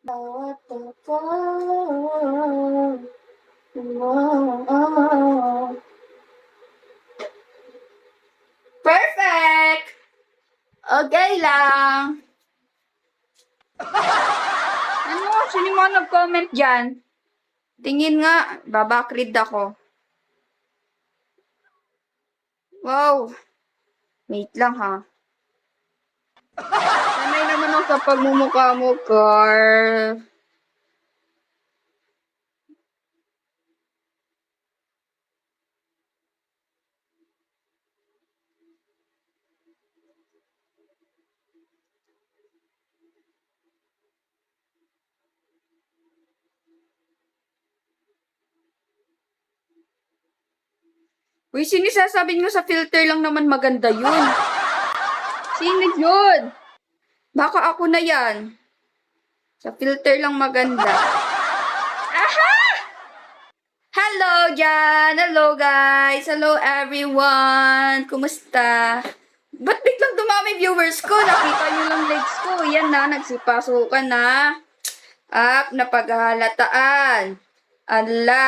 Bawat tawag mo. Perfect! Okay lang. Ano? Sino mo nag-comment dyan? Tingin nga, babakrid ako. Wow. Wait lang ha. Sanay naman ako sa pagmumukha mo, Carl. Uy, sinisasabi nyo sa filter lang naman maganda yun. Sino yun? Baka ako na yan. Sa filter lang maganda. Aha! Hello dyan! Hello guys! Hello everyone! Kumusta? Ba't biglang dumami viewers ko? Nakita nyo lang likes ko. Yan na, nagsipasukan na. Napaghahalataan. Ala.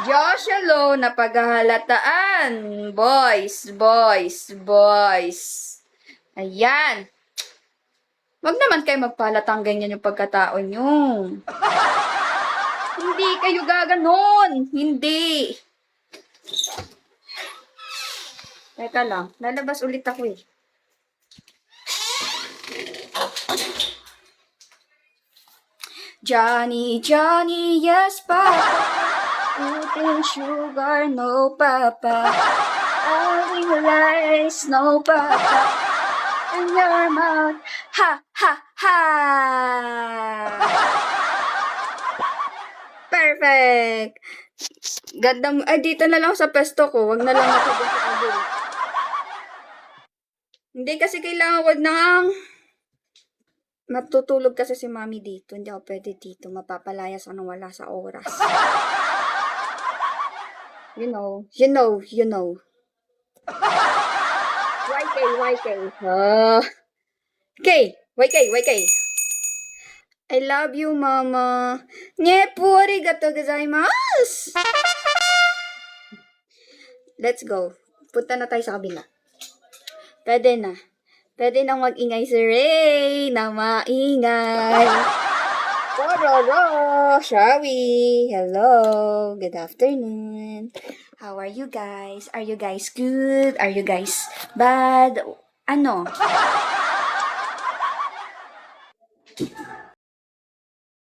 Josh, hello, napaghahalataan. Boys, boys, boys. Ayan. Wag naman kayo magpalatang ganyan yung pagkatao nyo. Hindi kayo gaganon. Hindi. Teka lang, lalabas ulit ako eh. Johnny, Johnny, yes, Papa. Eating sugar, no, Papa. Having rice, no, Papa. In your mouth, ha, ha, ha. Perfect. Ganda mo. Ay, dito na lang sa pesto ko. Wag na lang ako dito sa kabila. Hindi kasi kailangan wag nang matutulog kasi si mami dito. Hindi ako pwede dito. Mapapalayas ako nang wala sa oras. You know. YK, YK. YK. I love you, mama. Nepo, arigatou gozaimasu. Let's go. Punta na tayo sa kabila. Pwede na. Pwede nang mag-ingay si Ray na maingay. Pororo, shall we? Hello, good afternoon. How are you guys? Are you guys good? Are you guys bad? Ano?